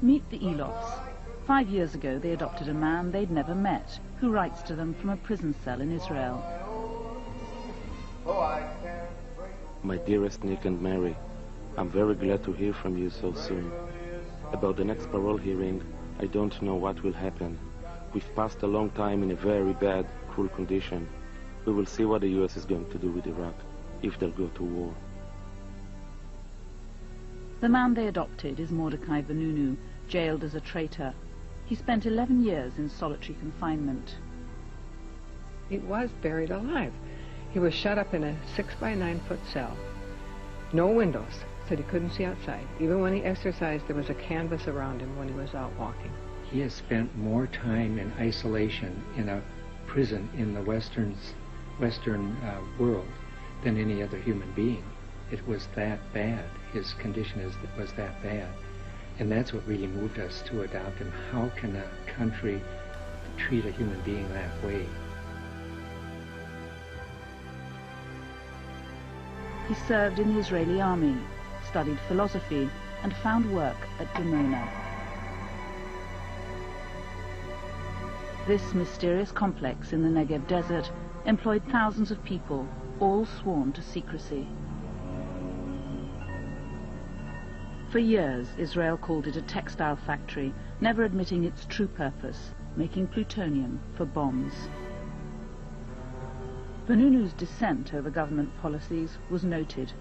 Meet the Elofs. 5 years ago, they adopted a man they'd never met, who writes to them from a prison cell in Israel. My dearest Nick and Mary, I'm very glad to hear from you so soon. About the next parole hearing, I don't know what will happen. We've passed a long time in a very bad, cruel condition. We will see what the US is going to do with Iraq, if they'll go to war. The man they adopted is Mordecai Vanunu, jailed as a traitor. He spent 11 years in solitary confinement. He was buried alive. He was shut up in a 6-by-9-foot cell. No windows, so he couldn't see outside. Even when he exercised, there was a canvas around him when he was out walking. He has spent more time in isolation in a prison in the Western world than any other human being. It was that bad. His condition was that bad. And that's what really moved us to adopt him. How can a country treat a human being that way? He served in the Israeli army, studied philosophy, and found work at Dimona. This mysterious complex in the Negev desert employed thousands of people, all sworn to secrecy. For years, Israel called it a textile factory, never admitting its true purpose, making plutonium for bombs. Vanunu's dissent over government policies was noted.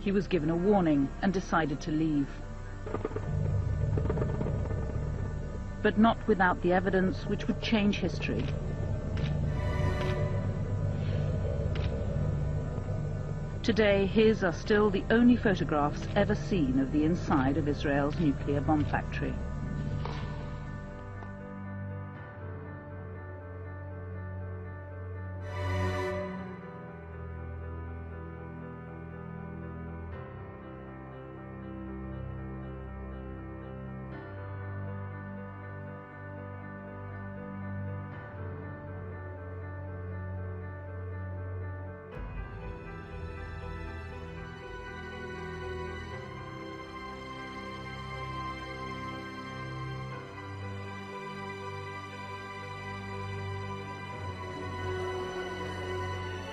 He was given a warning and decided to leave. But not without the evidence which would change history. Today, his are still the only photographs ever seen of the inside of Israel's nuclear bomb factory.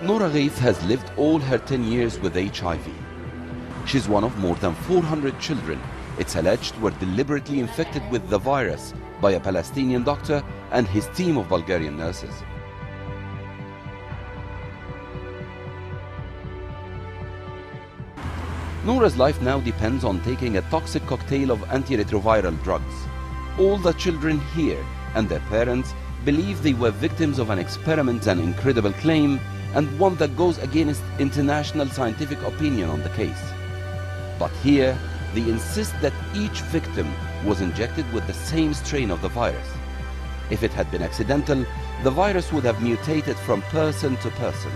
Nora Ghaith has lived all her 10 years with HIV. She's one of more than 400 children, it's alleged, were deliberately infected with the virus by a Palestinian doctor and his team of Bulgarian nurses. Nora's life now depends on taking a toxic cocktail of antiretroviral drugs. All the children here and their parents believe they were victims of an experiment, an incredible claim, and one that goes against international scientific opinion on the case. But here, they insist that each victim was injected with the same strain of the virus. If it had been accidental, the virus would have mutated from person to person.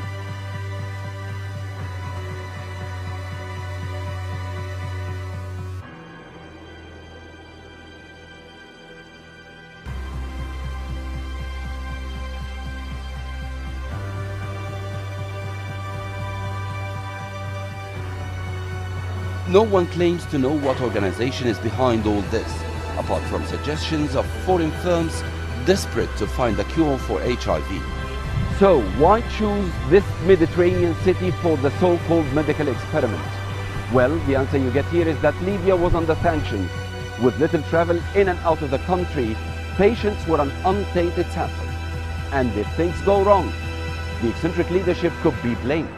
No one claims to know what organization is behind all this, apart from suggestions of foreign firms desperate to find a cure for HIV. So why choose this Mediterranean city for the so-called medical experiment? Well, the answer you get here is that Libya was under sanctions. With little travel in and out of the country, patients were an untainted sample. And if things go wrong, the eccentric leadership could be blamed.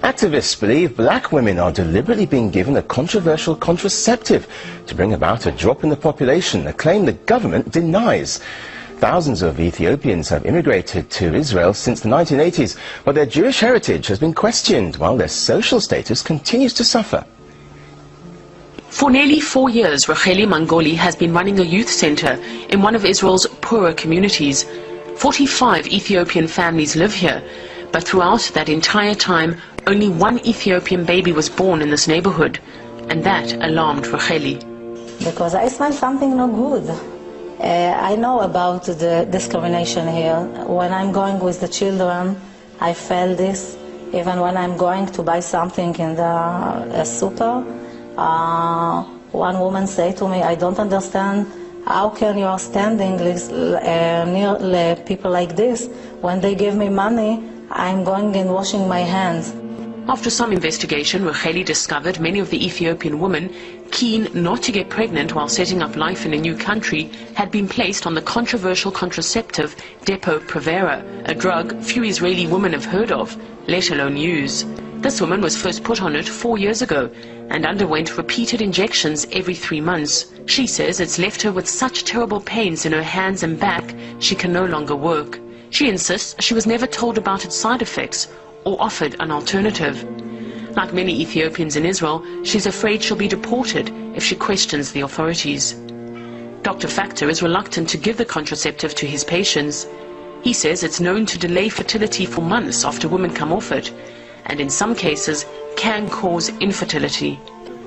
Activists believe black women are deliberately being given a controversial contraceptive to bring about a drop in the population, a claim the government denies. Thousands of Ethiopians have immigrated to Israel since the 1980s, but their Jewish heritage has been questioned while their social status continues to suffer. For nearly 4 years, Racheli Mangoli has been running a youth center in one of Israel's poorer communities. 45 Ethiopian families live here, but throughout that entire time, only one Ethiopian baby was born in this neighborhood, and that alarmed Racheli. Because I smell something no good. I know about the discrimination here. When I'm going with the children, I feel this. Even when I'm going to buy something in the super, one woman said to me, I don't understand, how can you are standing near people like this? When they give me money, I'm going and washing my hands. After some investigation, Racheli discovered many of the Ethiopian women, keen not to get pregnant while setting up life in a new country, had been placed on the controversial contraceptive Depo-Provera, a drug few Israeli women have heard of, let alone use. This woman was first put on it 4 years ago and underwent repeated injections every 3 months. She says it's left her with such terrible pains in her hands and back she can no longer work. She insists she was never told about its side effects or offered an alternative. Like many Ethiopians in Israel, she's afraid she'll be deported if she questions the authorities. Dr. Factor is reluctant to give the contraceptive to his patients. He says it's known to delay fertility for months after women come off it, and in some cases can cause infertility.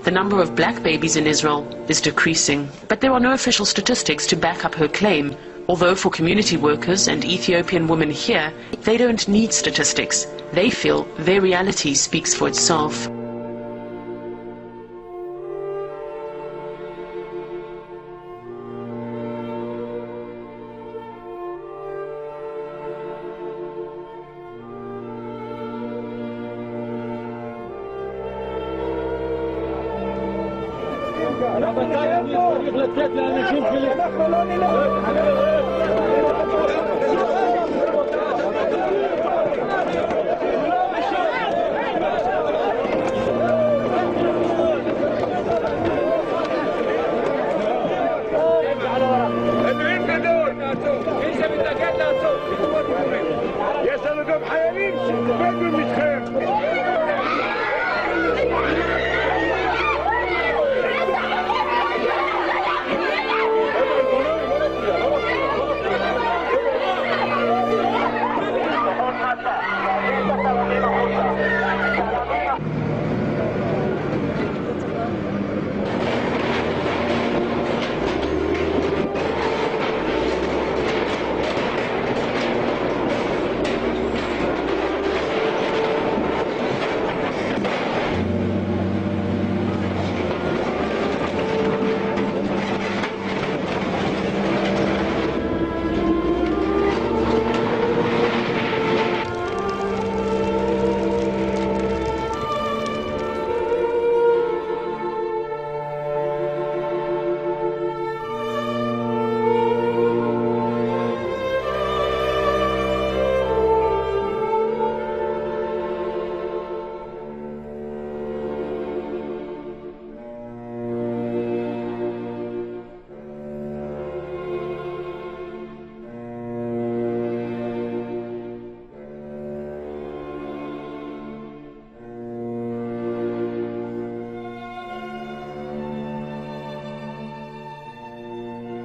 The number of black babies in Israel is decreasing, but there are no official statistics to back up her claim, although for community workers and Ethiopian women here, they don't need statistics. They feel their reality speaks for itself.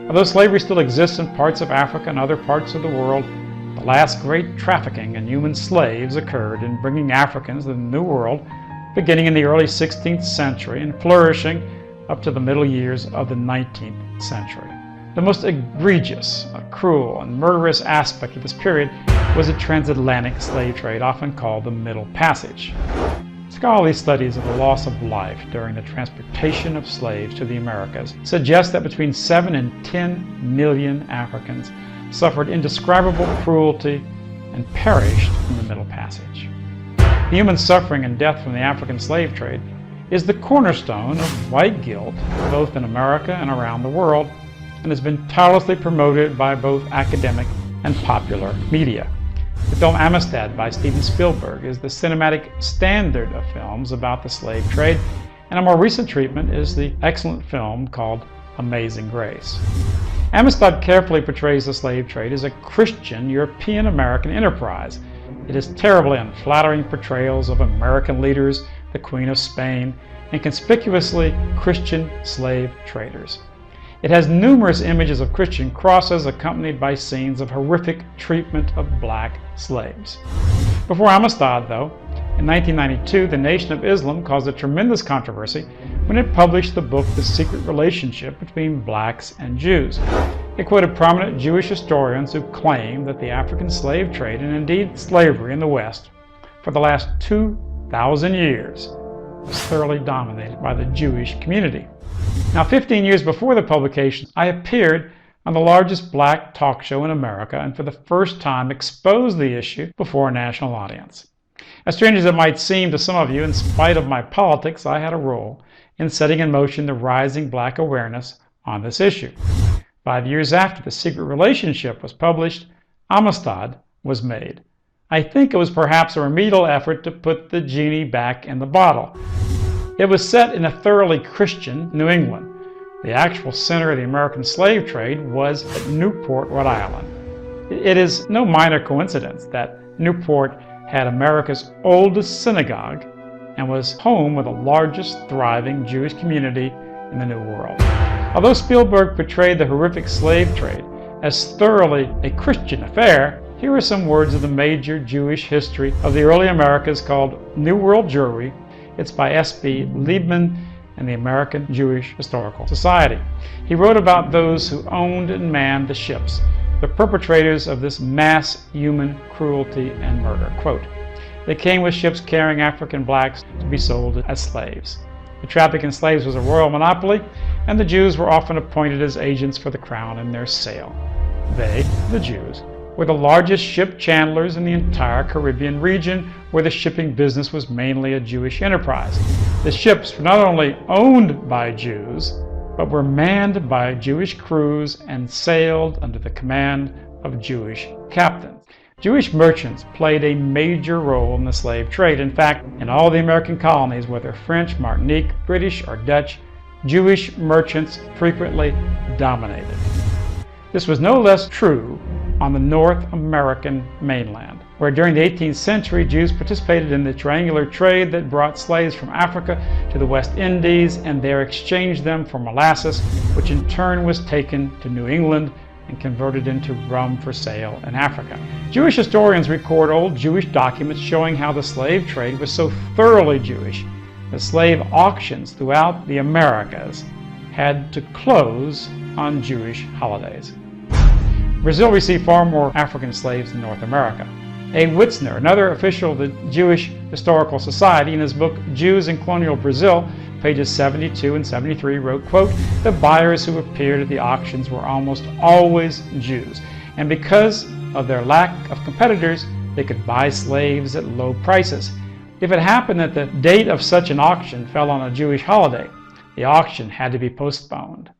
Although slavery still exists in parts of Africa and other parts of the world, the last great trafficking in human slaves occurred in bringing Africans to the New World beginning in the early 16th century and flourishing up to the middle years of the 19th century. The most egregious, cruel, and murderous aspect of this period was the transatlantic slave trade, often called the Middle Passage. Scholarly studies of the loss of life during the transportation of slaves to the Americas suggest that between 7 and 10 million Africans suffered indescribable cruelty and perished in the Middle Passage. The human suffering and death from the African slave trade is the cornerstone of white guilt, both in America and around the world, and has been tirelessly promoted by both academic and popular media. The film Amistad by Steven Spielberg is the cinematic standard of films about the slave trade, and a more recent treatment is the excellent film called Amazing Grace. Amistad carefully portrays the slave trade as a Christian European-American enterprise. It is terribly unflattering portrayals of American leaders, the Queen of Spain, and conspicuously Christian slave traders. It has numerous images of Christian crosses accompanied by scenes of horrific treatment of black slaves. Before Amistad, though, in 1992, the Nation of Islam caused a tremendous controversy when it published the book The Secret Relationship Between Blacks and Jews. It quoted prominent Jewish historians who claim that the African slave trade, and indeed slavery in the West, for the last 2,000 years was thoroughly dominated by the Jewish community. Now, 15 years before the publication, I appeared on the largest black talk show in America and for the first time exposed the issue before a national audience. As strange as it might seem to some of you, in spite of my politics, I had a role in setting in motion the rising black awareness on this issue. 5 years after The Secret Relationship was published, Amistad was made. I think it was perhaps a remedial effort to put the genie back in the bottle. It was set in a thoroughly Christian New England. The actual center of the American slave trade was at Newport, Rhode Island. It is no minor coincidence that Newport had America's oldest synagogue and was home of the largest thriving Jewish community in the New World. Although Spielberg portrayed the horrific slave trade as thoroughly a Christian affair, here are some words of the major Jewish history of the early Americas called New World Jewry. It's by S.B. Liebman and the American Jewish Historical Society. He wrote about those who owned and manned the ships, the perpetrators of this mass human cruelty and murder. Quote, "They came with ships carrying African blacks to be sold as slaves. The traffic in slaves was a royal monopoly, and the Jews were often appointed as agents for the crown in their sale. They, the Jews, were the largest ship chandlers in the entire Caribbean region, where the shipping business was mainly a Jewish enterprise. The ships were not only owned by Jews, but were manned by Jewish crews and sailed under the command of Jewish captains. Jewish merchants played a major role in the slave trade. In fact, in all the American colonies, whether French, Martinique, British, or Dutch, Jewish merchants frequently dominated. This was no less true on the North American mainland, where during the 18th century Jews participated in the triangular trade that brought slaves from Africa to the West Indies and there exchanged them for molasses, which in turn was taken to New England and converted into rum for sale in Africa. Jewish historians record old Jewish documents showing how the slave trade was so thoroughly Jewish that slave auctions throughout the Americas had to close on Jewish holidays. Brazil received far more African slaves than North America. A. Witzner, another official of the Jewish Historical Society, in his book Jews in Colonial Brazil, pages 72 and 73, wrote, quote, "The buyers who appeared at the auctions were almost always Jews, and because of their lack of competitors, they could buy slaves at low prices. If it happened that the date of such an auction fell on a Jewish holiday, the auction had to be postponed."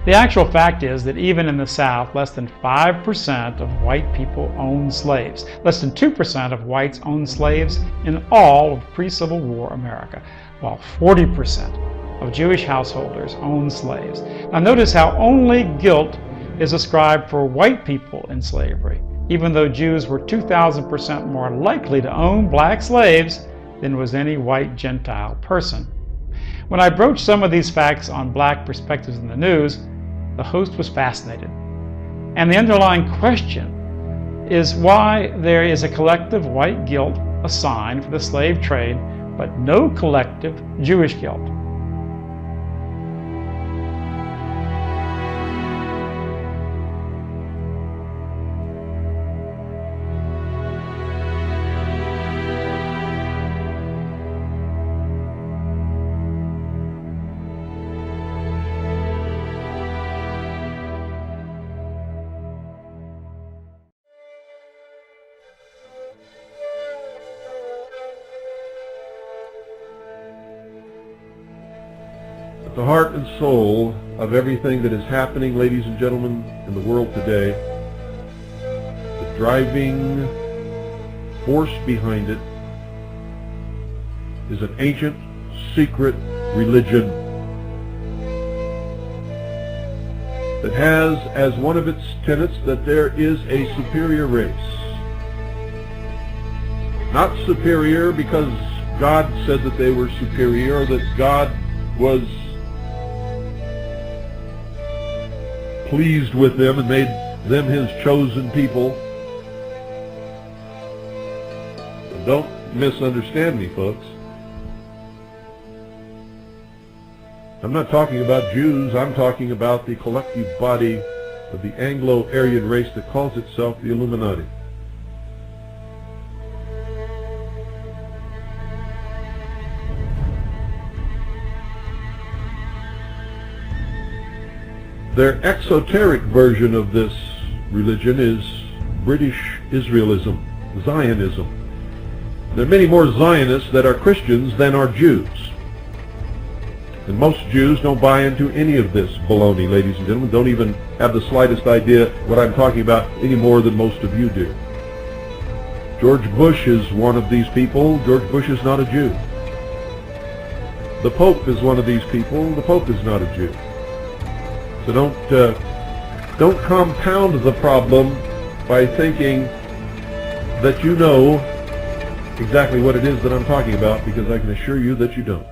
The actual fact is that even in the South, less than 5% of white people owned slaves. Less than 2% of whites owned slaves in all of pre-Civil War America, while 40% of Jewish householders owned slaves. Now notice how only guilt is ascribed for white people in slavery, even though Jews were 2,000% more likely to own black slaves than was any white Gentile person. When I broached some of these facts on black perspectives in the news, the host was fascinated. And the underlying question is why there is a collective white guilt assigned for the slave trade, but no collective Jewish guilt. The heart and soul of everything that is happening, ladies and gentlemen, in the world today, the driving force behind it is an ancient, secret religion that has as one of its tenets that there is a superior race. Not superior because God said that they were superior, or that God was pleased with them and made them his chosen people. Don't misunderstand me, folks. I'm not talking about Jews. I'm talking about the collective body of the Anglo-Aryan race that calls itself the Illuminati. Their exoteric version of this religion is British Israelism, Zionism. There are many more Zionists that are Christians than are Jews. And most Jews don't buy into any of this baloney, ladies and gentlemen, don't even have the slightest idea what I'm talking about any more than most of you do. George Bush is one of these people. George Bush is not a Jew. The Pope is one of these people. The Pope is not a Jew. So don't compound the problem by thinking that you know exactly what it is that I'm talking about, because I can assure you that you don't.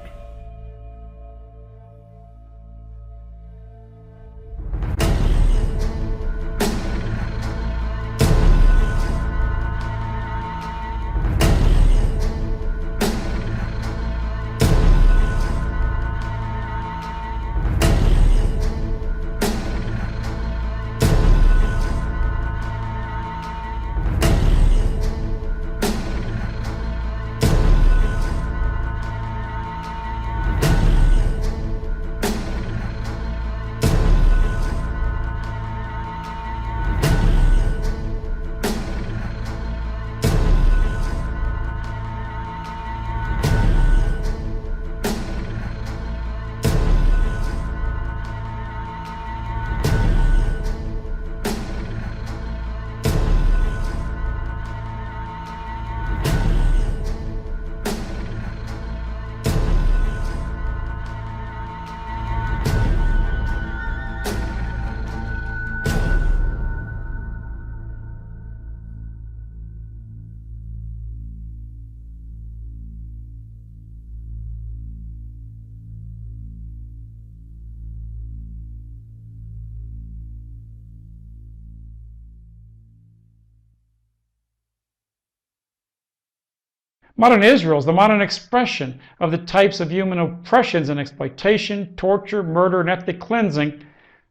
Modern Israel is the modern expression of the types of human oppressions and exploitation, torture, murder, and ethnic cleansing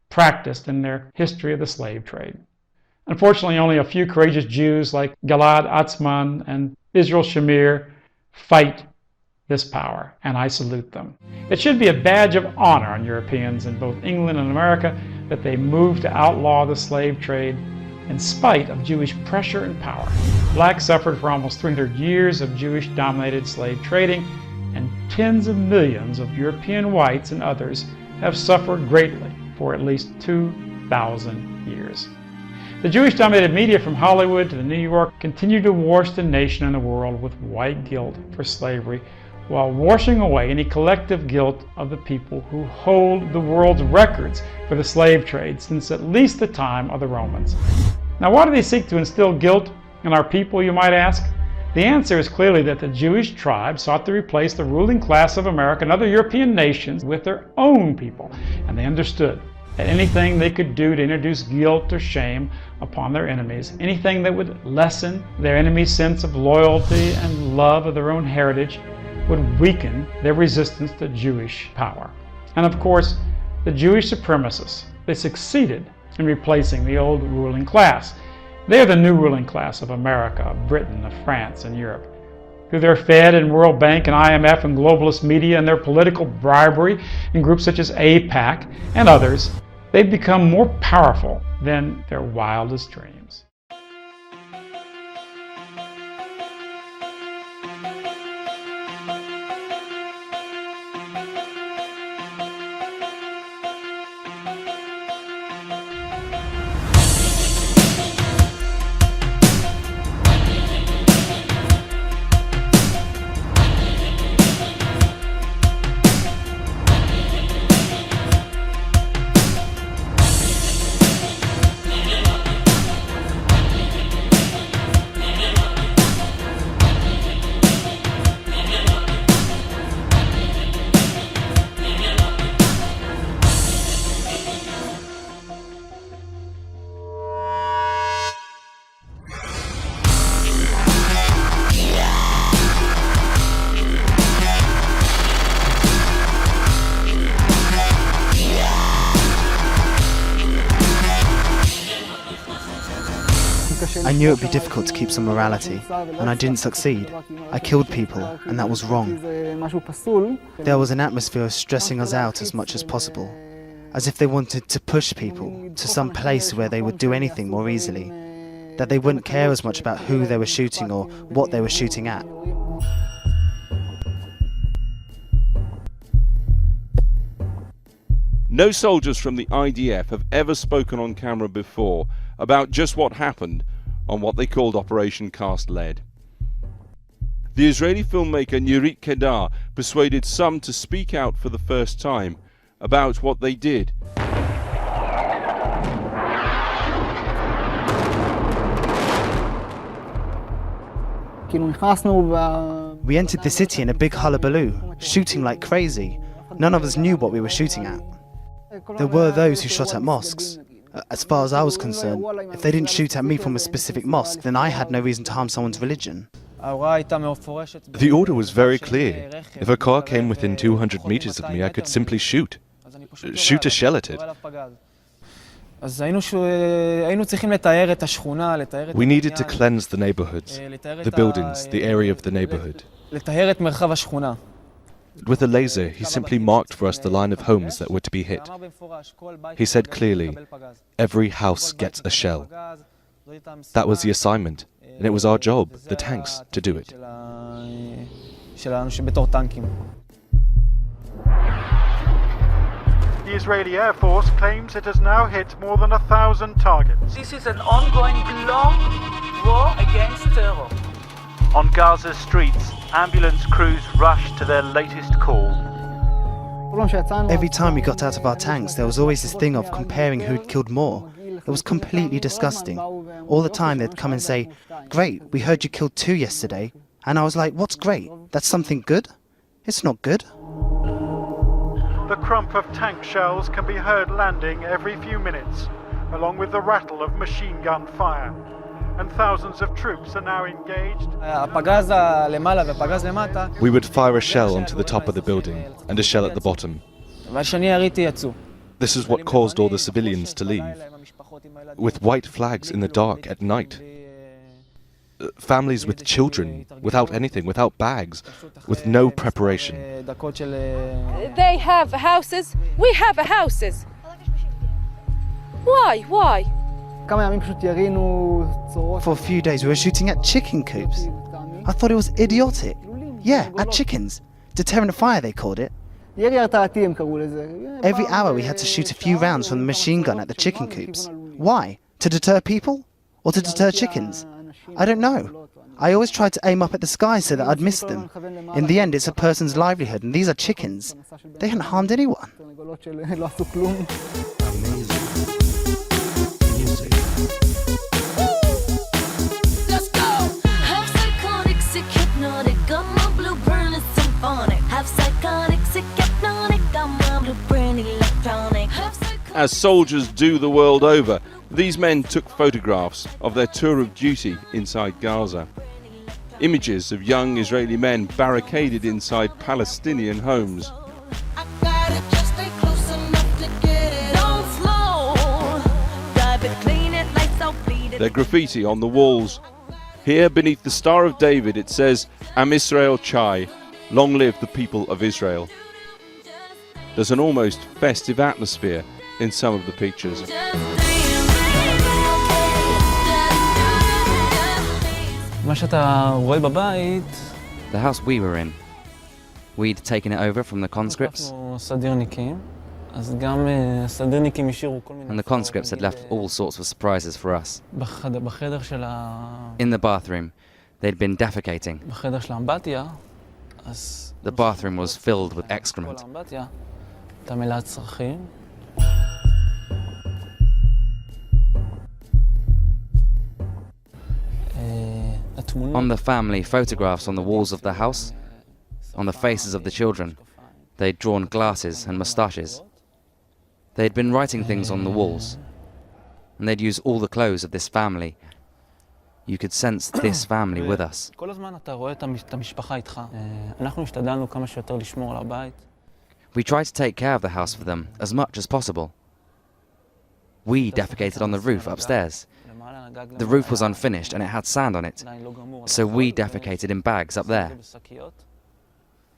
practiced in their history of the slave trade. Unfortunately, only a few courageous Jews like Gilad Atzmon and Israel Shamir fight this power, and I salute them. It should be a badge of honor on Europeans in both England and America that they moved to outlaw the slave trade in spite of Jewish pressure and power. Blacks suffered for almost 300 years of Jewish-dominated slave trading, and tens of millions of European whites and others have suffered greatly for at least 2,000 years. The Jewish-dominated media from Hollywood to New York continue to wash the nation and the world with white guilt for slavery, while washing away any collective guilt of the people who hold the world's records for the slave trade since at least the time of the Romans. Now, why do they seek to instill guilt in our people, you might ask? The answer is clearly that the Jewish tribe sought to replace the ruling class of America and other European nations with their own people, and they understood that anything they could do to introduce guilt or shame upon their enemies, anything that would lessen their enemies' sense of loyalty and love of their own heritage, would weaken their resistance to Jewish power. And of course, the Jewish supremacists, they succeeded in replacing the old ruling class. They are the new ruling class of America, of Britain, of France, and Europe. Through their Fed and World Bank and IMF and globalist media and their political bribery in groups such as AIPAC and others, they've become more powerful than their wildest dreams. I knew it would be difficult to keep some morality, and I didn't succeed. I killed people, and that was wrong. There was an atmosphere of stressing us out as much as possible, as if they wanted to push people to some place where they would do anything more easily, that they wouldn't care as much about who they were shooting or what they were shooting at. No soldiers from the IDF have ever spoken on camera before about just what happened on what they called Operation Cast Lead. The Israeli filmmaker Nurit Kedar persuaded some to speak out for the first time about what they did. We entered the city in a big hullabaloo, shooting like crazy. None of us knew what we were shooting at. There were those who shot at mosques. As far as I was concerned, if they didn't shoot at me from a specific mosque, then I had no reason to harm someone's religion. The order was very clear. If a car came within 200 meters of me, I could simply shoot. Shoot a shell at it. We needed to cleanse the neighborhoods, the buildings, the area of the neighborhood. With a laser, he simply marked for us the line of homes that were to be hit. He said clearly, every house gets a shell. That was the assignment, and it was our job, the tanks, to do it. The Israeli Air Force claims it has now hit more than 1,000 targets. This is an ongoing long war against terror. On Gaza's streets, ambulance crews rush to their latest call. Every time we got out of our tanks, there was always this thing of comparing who'd killed more. It was completely disgusting. All the time they'd come and say, "Great, we heard you killed 2 yesterday." And I was like, "What's great? That's something good? It's not good." The crump of tank shells can be heard landing every few minutes, along with the rattle of machine gun fire. And thousands of troops are now engaged. We would fire a shell onto the top of the building and a shell at the bottom. This is what caused all the civilians to leave, with white flags in the dark at night. Families with children, without anything, without bags, with no preparation. They have houses, we have houses. Why? For a few days we were shooting at chicken coops. I thought it was idiotic. Yeah, at chickens. Deterrent fire they called it. Every hour we had to shoot a few rounds from the machine gun at the chicken coops. Why? To deter people? Or to deter chickens? I don't know. I always tried to aim up at the sky so that I'd miss them. In the end, it's a person's livelihood, and these are chickens. They hadn't harmed anyone. As soldiers do the world over, these men took photographs of their tour of duty inside Gaza. Images of young Israeli men barricaded inside Palestinian homes. Their graffiti on the walls. Here beneath the Star of David it says, Am Israel Chai, long live the people of Israel. There's an almost festive atmosphere in some of the pictures. The house we were in, we'd taken it over from the conscripts, and the conscripts had left all sorts of surprises for us. In the bathroom, they'd been defecating. The bathroom was filled with excrement. On the family photographs on the walls of the house, on the faces of the children, they'd drawn glasses and moustaches. They'd been writing things on the walls, and they'd use all the clothes of this family. You could sense this family with us. We tried to take care of the house for them as much as possible. We defecated on the roof upstairs. The roof was unfinished and it had sand on it, so we defecated in bags up there.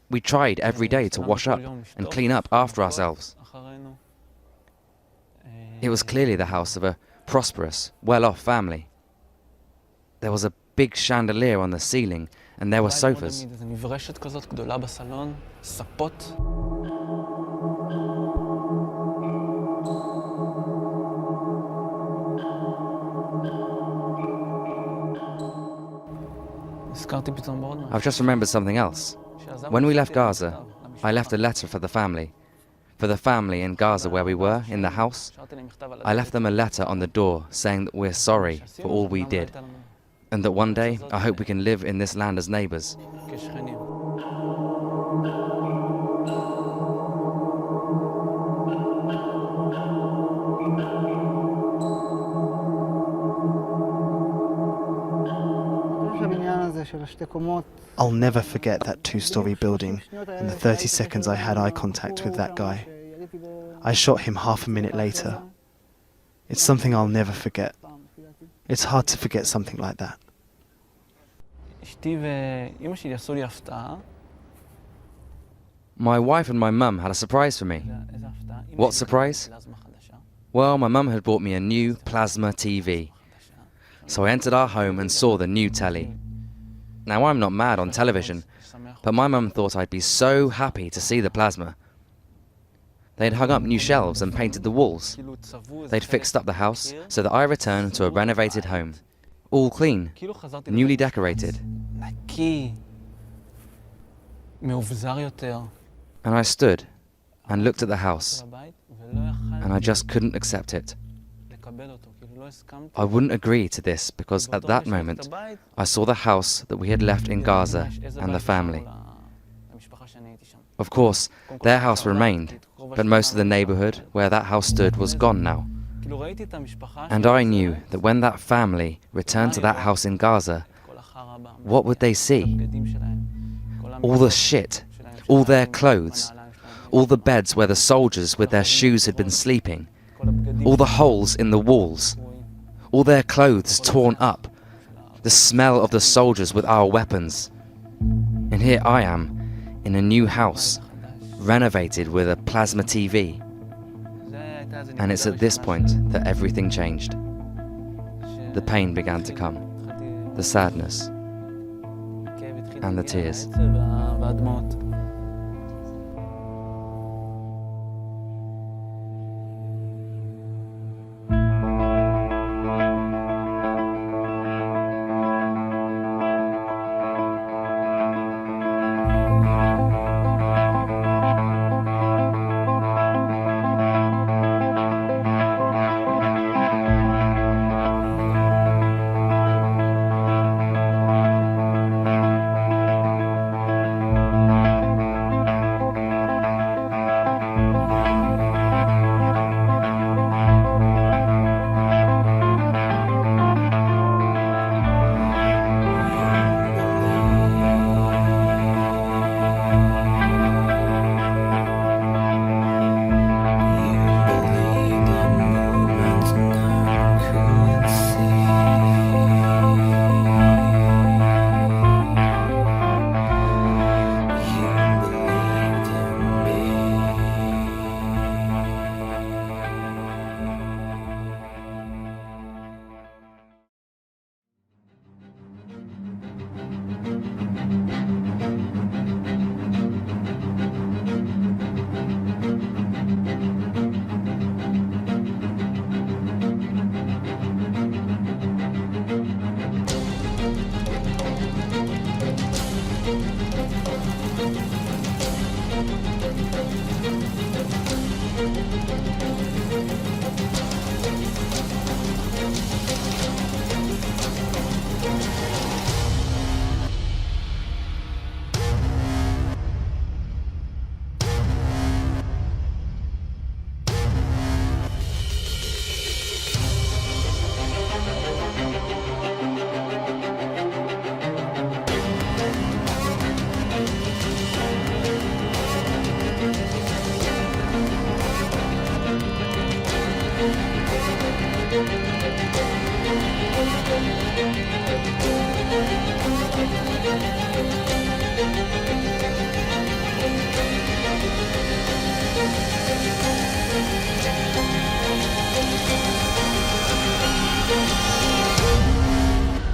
We tried every day to wash up and clean up after ourselves. It was clearly the house of a prosperous, well-off family. There was a big chandelier on the ceiling and there were sofas. I've just remembered something else. When we left Gaza, I left a letter for the family. For the family in Gaza where we were, in the house, I left them a letter on the door saying that we're sorry for all we did, and that one day I hope we can live in this land as neighbors. I'll never forget that two-story building and the 30 seconds I had eye contact with that guy. I shot him half a minute later. It's something I'll never forget. It's hard to forget something like that. My wife and my mum had a surprise for me. What surprise? Well, my mum had bought me a new plasma TV. So I entered our home and saw the new telly. Now, I'm not mad on television, but my mum thought I'd be so happy to see the plasma. They'd hung up new shelves and painted the walls. They'd fixed up the house so that I returned to a renovated home. All clean, newly decorated. And I stood and looked at the house, and I just couldn't accept it. I wouldn't agree to this because at that moment I saw the house that we had left in Gaza and the family. Of course, their house remained, but most of the neighborhood where that house stood was gone now. And I knew that when that family returned to that house in Gaza, what would they see? All the shit, all their clothes, all the beds where the soldiers with their shoes had been sleeping, all the holes in the walls, all their clothes torn up, the smell of the soldiers with our weapons. And here I am, in a new house, renovated with a plasma TV. And it's at this point that everything changed. The pain began to come, the sadness, and the tears.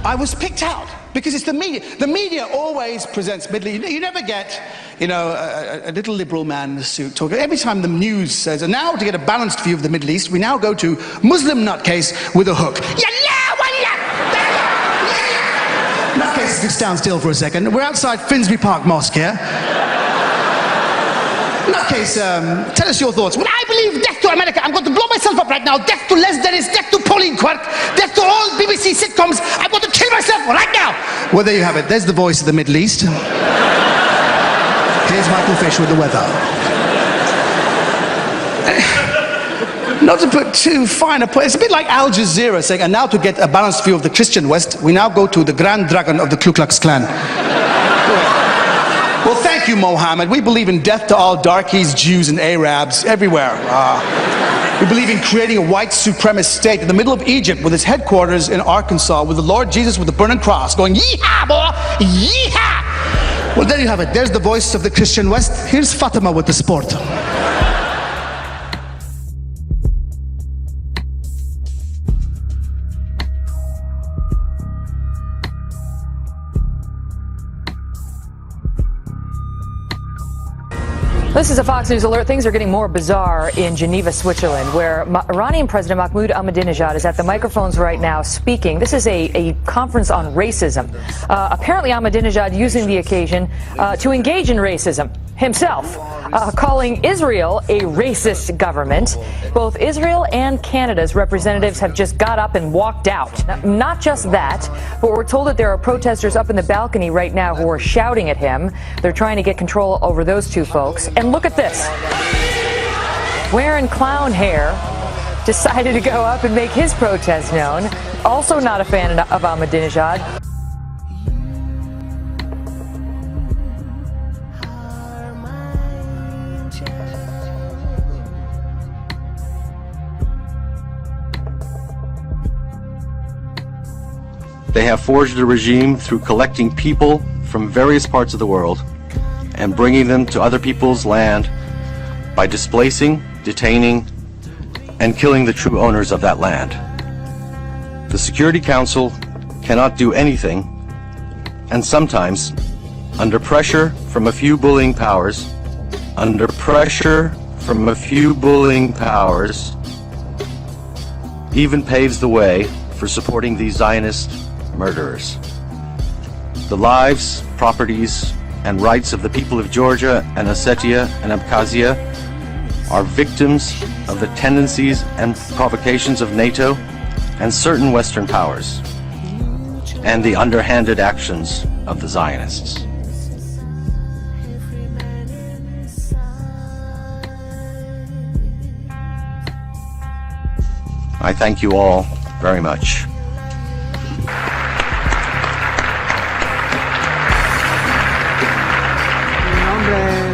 I was picked out because it's the media. The media always presents Middle East. You never get, you know, a little liberal man in a suit talking. Every time the news says, and now to get a balanced view of the Middle East, we now go to Muslim nutcase with a hook. Nutcase, stand still for a second. We're outside Finsbury Park Mosque here. Nutcase, tell us your thoughts. Well, I believe death to America. I'm going to blow myself up right now. Death to Les Dennis, death to Pauline Quirk, death to all BBC sitcoms. I'm going to kill myself right now. Well, there you have it. There's the voice of the Middle East. Here's Michael Fish with the weather. Not to put too fine a point, it's a bit like Al Jazeera saying, and now to get a balanced view of the Christian West, we now go to the Grand Dragon of the Ku Klux Klan. Well, thank you, Mohammed. We believe in death to all darkies, Jews, and Arabs everywhere. We believe in creating a white supremacist state in the middle of Egypt with its headquarters in Arkansas, with the Lord Jesus with the burning cross going, yee-haw, boy, yee-haw! Well, there you have it. There's the voice of the Christian West. Here's Fatima with the sport. This is a Fox News alert. Things are getting more bizarre in Geneva, Switzerland, where Iranian President Mahmoud Ahmadinejad is at the microphones right now speaking. This is a conference on racism. Apparently Ahmadinejad using the occasion to engage in racism himself, calling Israel a racist government. Both Israel and Canada's representatives have just got up and walked out. Now, not just that, but we're told that there are protesters up in the balcony right now who are shouting at him. They're trying to get control over those two folks. And look at this. Wearing clown hair, decided to go up and make his protest known. Also not a fan of Ahmadinejad. They have forged a regime through collecting people from various parts of the world and bringing them to other people's land by displacing, detaining, and killing the true owners of that land. The Security Council cannot do anything, and sometimes, under pressure from a few bullying powers, even paves the way for supporting these Zionist murderers. The lives, properties, and rights of the people of Georgia and Ossetia and Abkhazia are victims of the tendencies and provocations of NATO and certain Western powers, and the underhanded actions of the Zionists. I thank you all very much.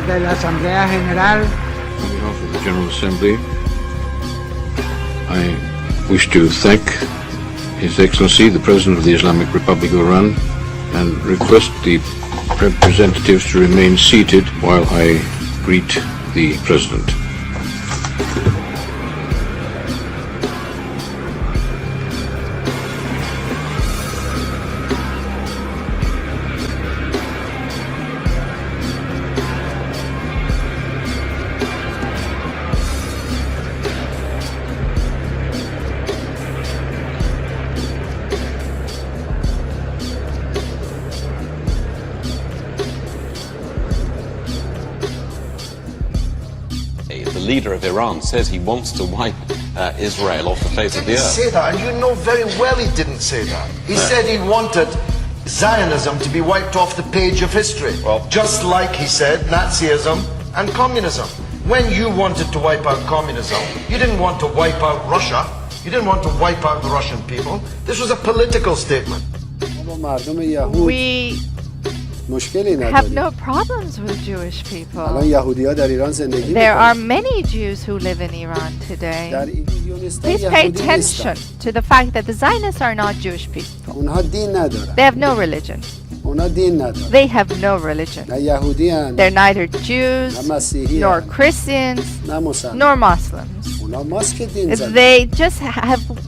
De la Asamblea General. On behalf of the General Assembly, I wish to thank His Excellency, the President of the Islamic Republic of Iran, and request the representatives to remain seated while I greet the President. The leader of Iran says he wants to wipe Israel off the face of the earth. He didn't say that, and you know very well he didn't say that. He said he wanted Zionism to be wiped off the page of history. Well, just like he said Nazism and communism. When you wanted to wipe out communism, you didn't want to wipe out Russia. You didn't want to wipe out the Russian people. This was a political statement. We have no problems with Jewish people. There are many Jews who live in Iran today. Please pay attention to the fact that the Zionists are not Jewish people. They have no religion. They have no religion. They're neither Jews, nor Christians, nor Muslims. They just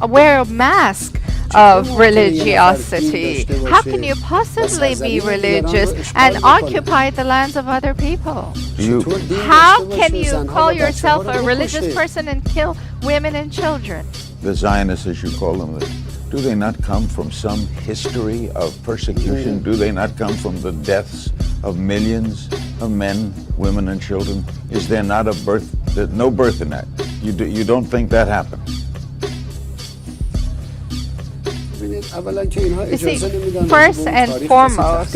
wear a mask of religiosity. How can you possibly be religious and occupy the lands of other people? How can you call yourself a religious person and kill women and children? The Zionists, as you call them, do they not come from some history of persecution? Do they not come from the deaths of millions of men, women, and children? Is there not a birth, no birth in that? You don't think that happened? You see, first and foremost,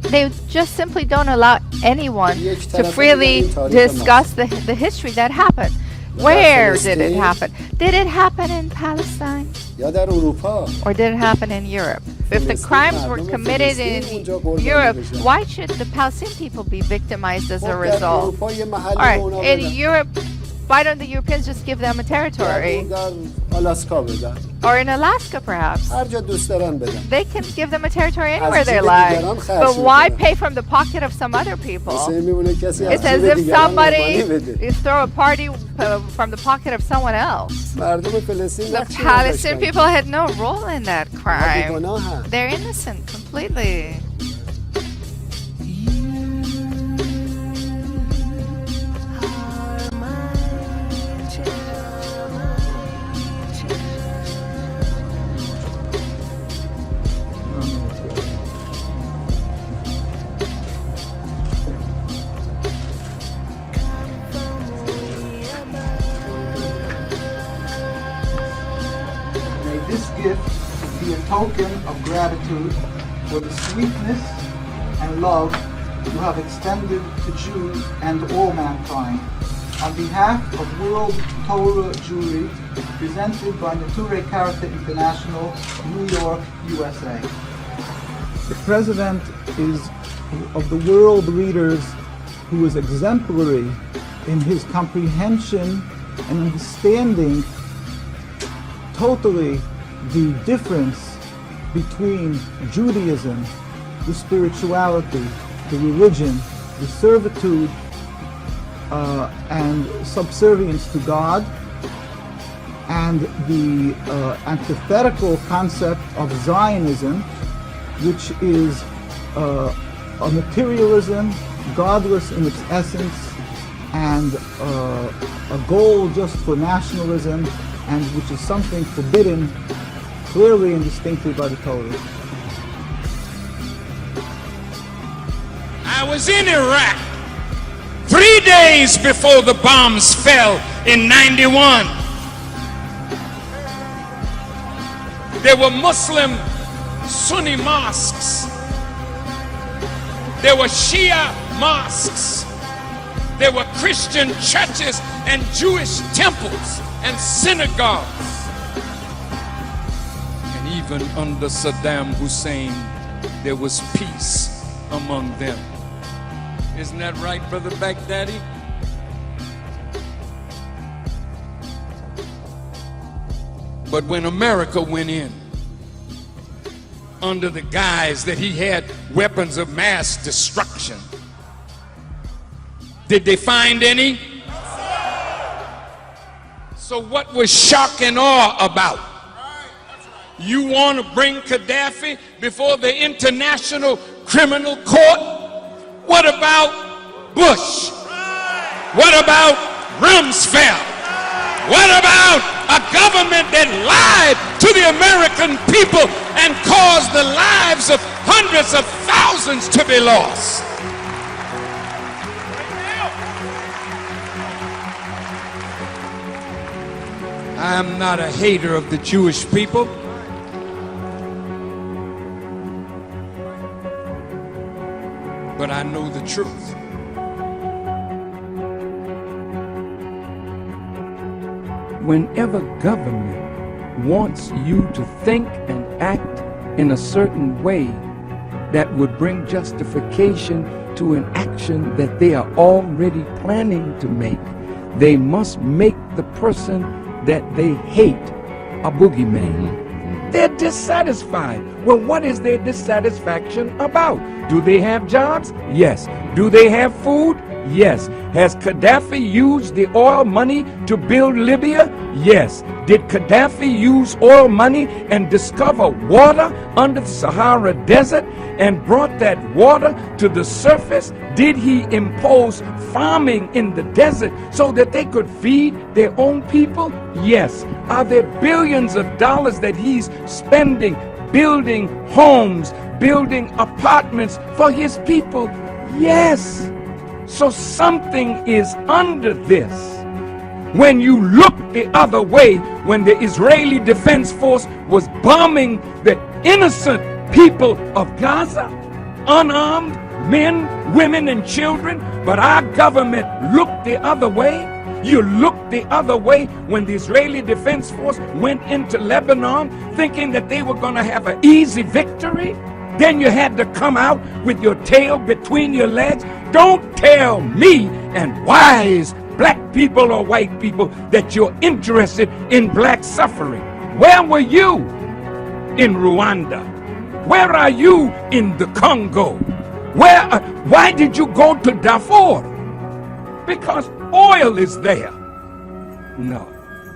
they just simply don't allow anyone to freely discuss the history that happened. Where did it happen? Did it happen in Palestine? Or did it happen in Europe? If the crimes were committed in Europe, why should the Palestinian people be victimized as a result? All right, in Europe, why don't the Europeans just give them a territory? Or in Alaska, perhaps. They can give them a territory anywhere they like. But why pay from the pocket of some other people? It's as if somebody throw a party from the pocket of someone else. The Palestinian people had no role in that crime. They're innocent completely. Be a token of gratitude for the sweetness and love you have extended to Jews and all mankind. On behalf of World Torah Jewry, presented by Nature Karate International, New York, USA. The President is of the world leaders who is exemplary in his comprehension and understanding totally the difference between Judaism, the spirituality, the religion, the servitude, and subservience to God, and the antithetical concept of Zionism, which is a materialism, godless in its essence, and a goal just for nationalism, and which is something forbidden clearly and distinctly by the Torah. I was in Iraq 3 days before the bombs fell in '91. There were Muslim Sunni mosques. There were Shia mosques. There were Christian churches and Jewish temples and synagogues. And even under Saddam Hussein, there was peace among them. Isn't that right, Brother Baghdadi? But when America went in, under the guise that he had weapons of mass destruction, did they find any? So what was shock and awe about? You want to bring Gaddafi before the International Criminal Court? What about Bush? What about Rumsfeld? What about a government that lied to the American people and caused the lives of hundreds of thousands to be lost? I'm not a hater of the Jewish people. But I know the truth. Whenever government wants you to think and act in a certain way, that would bring justification to an action that they are already planning to make. They must make the person that they hate a boogeyman. They're dissatisfied. Well, what is their dissatisfaction about? Do they have jobs? Yes. Do they have food? Yes. Has Gaddafi used the oil money to build Libya? Yes. Did Gaddafi use oil money and discover water under the Sahara Desert and brought that water to the surface? Did he impose farming in the desert so that they could feed their own people? Yes. Are there billions of dollars that he's spending building homes, building apartments for his people? Yes. So something is under this. When you look the other way, when the Israeli Defense Force was bombing the innocent people of Gaza, unarmed men, women, and children, but our government looked the other way. You looked the other way when the Israeli Defense Force went into Lebanon thinking that they were going to have an easy victory. Then you had to come out with your tail between your legs. Don't tell me and wise black people or white people that you're interested in black suffering. Where were you in Rwanda? Where are you in the Congo? Why did you go to Darfur? Because oil is there. No,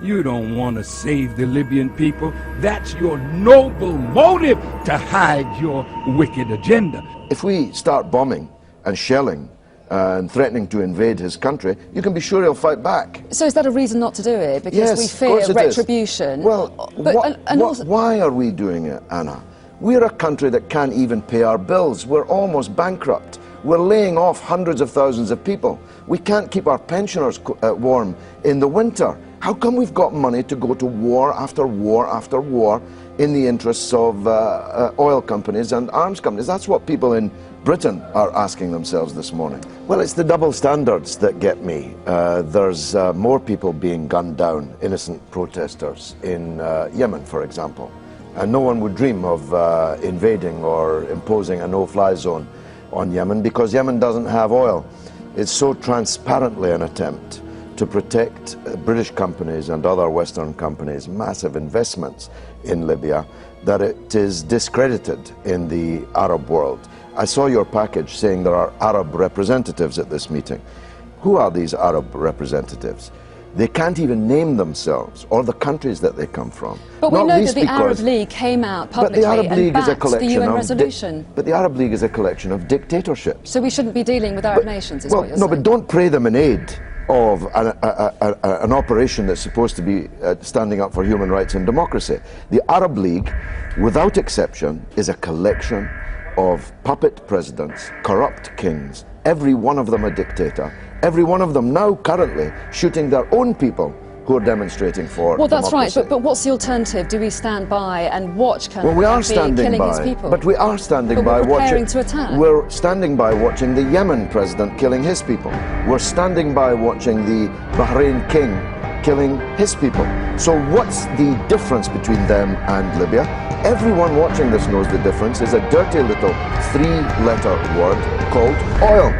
you don't want to save the Libyan people. That's your noble motive to hide your wicked agenda. If we start bombing and shelling and threatening to invade his country, you can be sure he'll fight back. So is that a reason not to do it? Because yes, we fear retribution? Well, why are we doing it, Anna? We're a country that can't even pay our bills. We're almost bankrupt. We're laying off hundreds of thousands of people. We can't keep our pensioners warm in the winter. How come we've got money to go to war after war after war in the interests of oil companies and arms companies? That's what people in Britain are asking themselves this morning. Well, it's the double standards that get me. There's more people being gunned down, innocent protesters in Yemen, for example. And no one would dream of invading or imposing a no-fly zone on Yemen because Yemen doesn't have oil. It's so transparently an attempt to protect British companies and other Western companies' massive investments in Libya that it is discredited in the Arab world. I saw your package saying there are Arab representatives at this meeting. Who are these Arab representatives? They can't even name themselves or the countries that they come from. But we know that the Arab League came out publicly and backed the UN resolution. But the Arab League is a collection of dictatorships. So we shouldn't be dealing with Arab nations, is what you're saying? No, but don't pray them in aid of an operation that's supposed to be standing up for human rights and democracy. The Arab League, without exception, is a collection of puppet presidents, corrupt kings, every one of them a dictator, every one of them now currently shooting their own people who are demonstrating for Well, that's democracy. right, but what's the alternative? Do we stand by and watch Well, we are standing killing his by, people? but we are standing But by we're preparing watching. to attack. We're standing by watching the Yemen president killing his people. We're standing by watching the Bahrain king killing his people. So what's the difference between them and Libya? Everyone watching this knows the difference is a dirty little three-letter word called oil.